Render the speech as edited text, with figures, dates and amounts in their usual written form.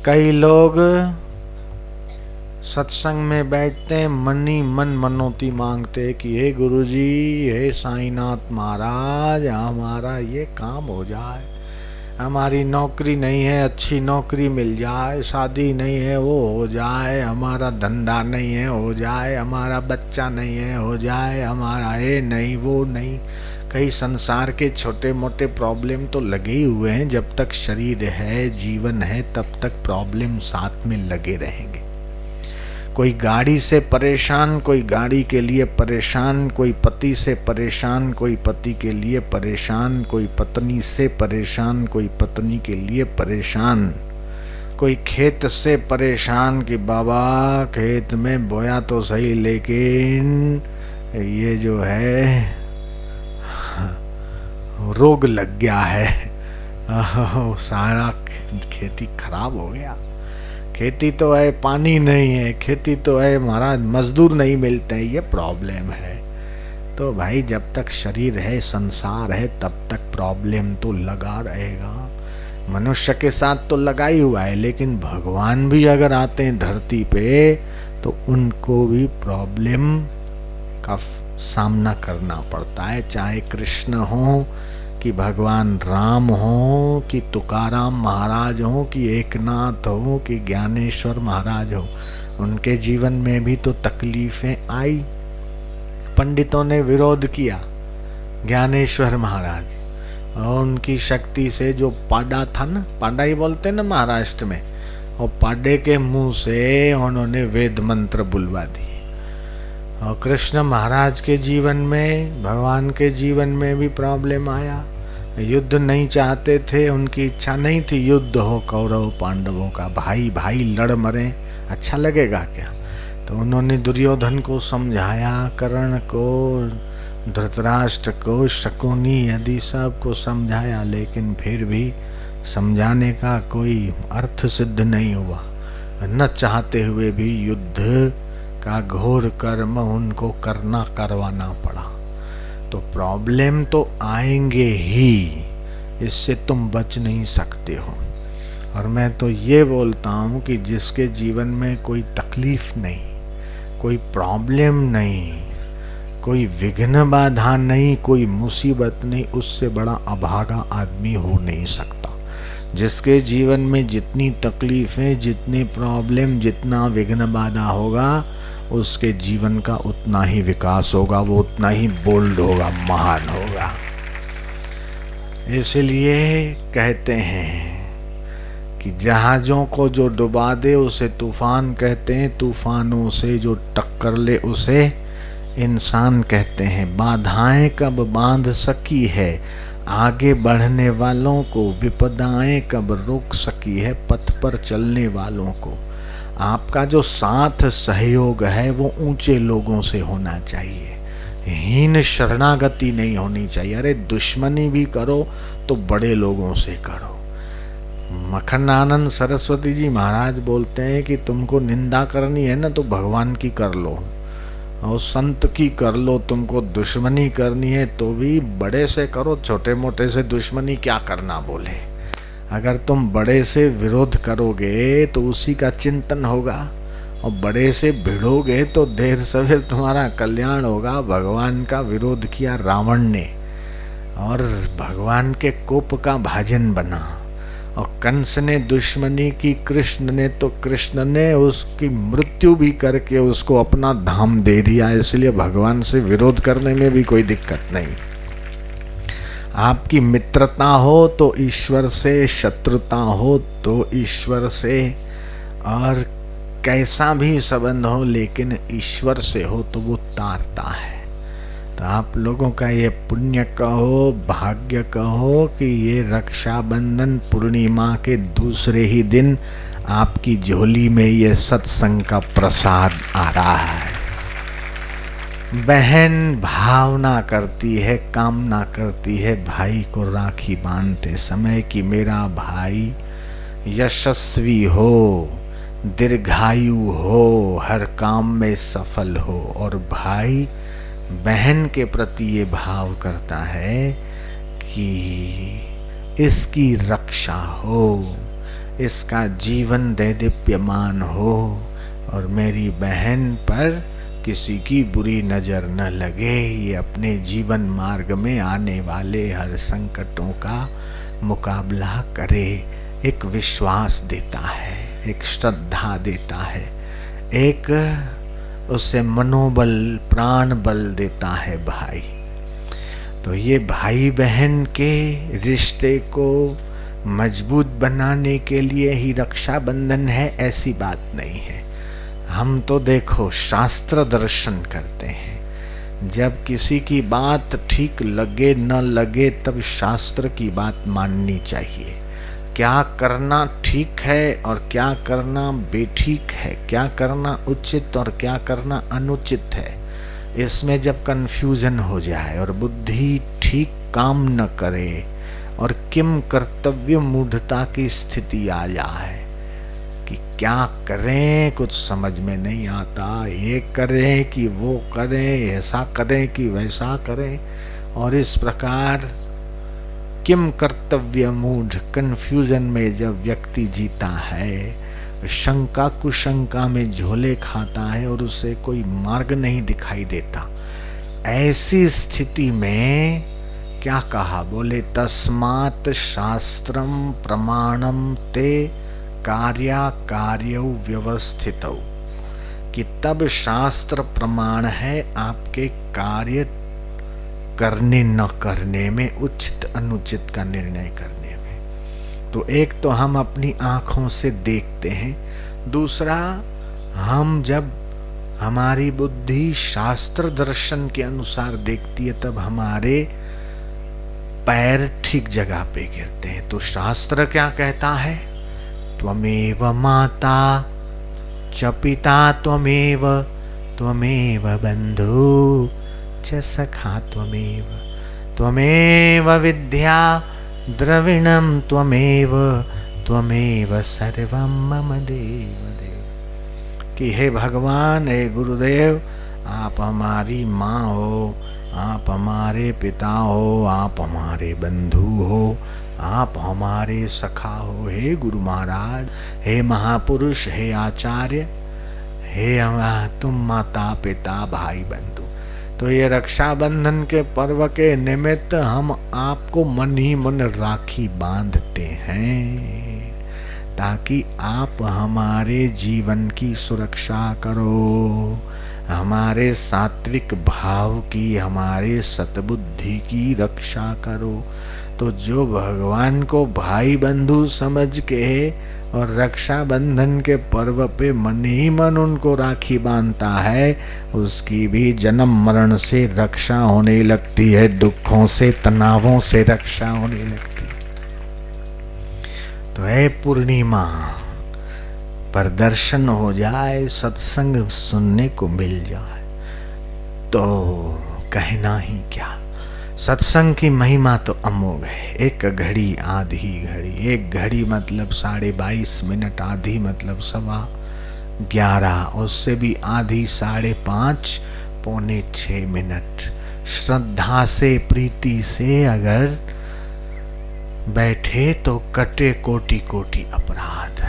कई लोग सत्संग में बैठते हैं, मनी मन मनोती मांगते कि हे गुरुजी, हे साईनाथ महाराज, हमारा ये काम हो जाए, हमारी नौकरी नहीं है, अच्छी नौकरी मिल जाए, शादी नहीं है वो हो जाए, हमारा धंधा नहीं है हो जाए, हमारा बच्चा नहीं है हो जाए, हमारा ये नहीं वो नहीं। कई संसार के छोटे मोटे प्रॉब्लम तो लगे ही हुए हैं। जब तक शरीर है, जीवन है, तब तक प्रॉब्लम साथ में लगे रहेंगे। कोई गाड़ी से परेशान, कोई गाड़ी के लिए परेशान, कोई पति से परेशान, कोई पति के लिए परेशान, कोई पत्नी से परेशान, कोई पत्नी के लिए परेशान, कोई खेत से परेशान कि बाबा खेत में बोया तो सही, लेकिन ये जो है रोग लग गया है, सारा खेती खराब हो गया। खेती तो है, पानी नहीं है, खेती तो है, महाराज मजदूर नहीं मिलते हैं, ये प्रॉब्लम है। तो भाई जब तक शरीर है, संसार है, तब तक प्रॉब्लम तो लगा रहेगा। मनुष्य के साथ तो लगा ही हुआ है, लेकिन भगवान भी अगर आते हैं धरती पे तो उनको भी प्रॉब्लम का सामना करना पड़ता है। चाहे कृष्ण हो कि भगवान राम हो कि तुकाराम महाराज हो कि एकनाथ हो कि ज्ञानेश्वर महाराज हो, उनके जीवन में भी तो तकलीफें आई। पंडितों ने विरोध किया ज्ञानेश्वर महाराज, और उनकी शक्ति से जो पाडा था ना, पाडा ही बोलते ना महाराष्ट्र में, और पाडे के मुंह से उन्होंने वेद मंत्र बुलवा दिए। और कृष्ण महाराज के जीवन में, भगवान के जीवन में भी प्रॉब्लम आया। युद्ध नहीं चाहते थे, उनकी इच्छा नहीं थी युद्ध हो कौरव पांडवों का, भाई भाई लड़ मरे, अच्छा लगेगा क्या। तो उन्होंने दुर्योधन को समझाया, कर्ण को, धृतराष्ट्र को, शकुनी आदि सब को समझाया, लेकिन फिर भी समझाने का कोई अर्थ सिद्ध नहीं हुआ। न चाहते हुए भी युद्ध का घोर कर्म उनको करवाना पड़ा। तो प्रॉब्लम तो आएंगे ही, इससे तुम बच नहीं सकते हो। और मैं तो ये बोलता हूँ कि जिसके जीवन में कोई तकलीफ नहीं, कोई प्रॉब्लम नहीं, कोई विघ्न बाधा नहीं, कोई मुसीबत नहीं, उससे बड़ा अभागा आदमी हो नहीं सकता। जिसके जीवन में जितनी तकलीफें, जितने प्रॉब्लम, जितना विघ्न बाधा होगा, उसके जीवन का उतना ही विकास होगा, वो उतना ही बोल्ड होगा, महान होगा। इसलिए कहते हैं कि जहाजों को जो डुबा दे उसे तूफान कहते हैं, तूफानों से जो टक्कर ले उसे इंसान कहते हैं। बाधाएं कब बांध सकी है आगे बढ़ने वालों को, विपदाएं कब रोक सकी है पथ पर चलने वालों को। आपका जो साथ सहयोग है वो ऊंचे लोगों से होना चाहिए, हीन शरणागति नहीं होनी चाहिए। अरे दुश्मनी भी करो तो बड़े लोगों से करो। मखनानंद सरस्वती जी महाराज बोलते हैं कि तुमको निंदा करनी है ना तो भगवान की कर लो और संत की कर लो, तुमको दुश्मनी करनी है तो भी बड़े से करो, छोटे मोटे से दुश्मनी क्या करना बोले। अगर तुम बड़े से विरोध करोगे तो उसी का चिंतन होगा, और बड़े से भिड़ोगे तो देर सवेर तुम्हारा कल्याण होगा। भगवान का विरोध किया रावण ने और भगवान के कोप का भाजन बना, और कंस ने दुश्मनी की कृष्ण ने, तो कृष्ण ने उसकी मृत्यु भी करके उसको अपना धाम दे दिया। इसलिए भगवान से विरोध करने में भी कोई दिक्कत नहीं। आपकी मित्रता हो तो ईश्वर से, शत्रुता हो तो ईश्वर से, और कैसा भी संबंध हो लेकिन ईश्वर से हो तो वो तारता है। तो आप लोगों का ये पुण्य कहो, भाग्य कहो कि ये रक्षाबंधन पूर्णिमा के दूसरे ही दिन आपकी झोली में ये सत्संग का प्रसाद आ रहा है। बहन भावना करती है, कामना करती है भाई को राखी बांधते समय कि मेरा भाई यशस्वी हो, दीर्घायु हो, हर काम में सफल हो। और भाई बहन के प्रति ये भाव करता है कि इसकी रक्षा हो, इसका जीवन दैदीप्यमान हो और मेरी बहन पर किसी की बुरी नज़र न लगे। ये अपने जीवन मार्ग में आने वाले हर संकटों का मुकाबला करे। एक विश्वास देता है, एक श्रद्धा देता है, एक उसे मनोबल, प्राण बल देता है भाई। तो ये भाई बहन के रिश्ते को मजबूत बनाने के लिए ही रक्षाबंधन है, ऐसी बात नहीं है। हम तो देखो शास्त्र दर्शन करते हैं, जब किसी की बात ठीक लगे न लगे तब शास्त्र की बात माननी चाहिए। क्या करना ठीक है और क्या करना बेठीक है, क्या करना उचित और क्या करना अनुचित है, इसमें जब कन्फ्यूजन हो जाए और बुद्धि ठीक काम न करे और किम कर्तव्य मूढ़ता की स्थिति आ जाए कि क्या करें कुछ समझ में नहीं आता, ये करें कि वो करें, ऐसा करें कि वैसा करें, और इस प्रकार किम कर्तव्य मूढ़ कन्फ्यूजन में जब व्यक्ति जीता है, शंका कुशंका में झोले खाता है और उसे कोई मार्ग नहीं दिखाई देता, ऐसी स्थिति में क्या कहा, बोले तस्मात् शास्त्रम प्रमाणम ते कार्या कार्यौ व्यवस्थितौ, कि तब शास्त्र प्रमाण है आपके कार्य करने न करने में, उचित अनुचित का निर्णय करने में। तो एक तो हम अपनी आंखों से देखते हैं, दूसरा हम जब हमारी बुद्धि शास्त्र दर्शन के अनुसार देखती है तब हमारे पैर ठीक जगह पे गिरते हैं। तो शास्त्र क्या कहता है, त्वमेव माता च पिता त्वमेव, त्वमेव बंधु च सखा त्वमेव, त्वमेव विद्या द्रविणम त्वमेव, त्वमेव सर्वं मम देव देव। कि हे भगवान, हे गुरुदेव, आप हमारी माँ हो, आप हमारे पिता हो, आप हमारे बंधु हो, आप हमारे सखा हो। हे गुरु महाराज, हे महापुरुष, हे आचार्य, हे तुम माता पिता भाई बंधु। तो ये रक्षाबंधन के पर्व के निमित्त हम आपको मन ही मन राखी बांधते हैं ताकि आप हमारे जीवन की सुरक्षा करो, हमारे सात्विक भाव की, हमारे सतबुद्धि की रक्षा करो। तो जो भगवान को भाई बंधु समझ के और रक्षाबंधन के पर्व पे मन ही मन उनको राखी बांधता है, उसकी भी जन्म मरण से रक्षा होने लगती है, दुखों से तनावों से रक्षा होने लगती है। तो है पूर्णिमा पर दर्शन हो जाए, सत्संग सुनने को मिल जाए तो कहना ही क्या। सत्संग की महिमा तो अमोघ है। एक घड़ी आधी घड़ी, एक घड़ी मतलब 22.5 आधी मतलब 11:15, उससे भी आधी 5:30, 5:45। श्रद्धा से प्रीति से अगर बैठे तो कटे कोटि कोटि अपराध।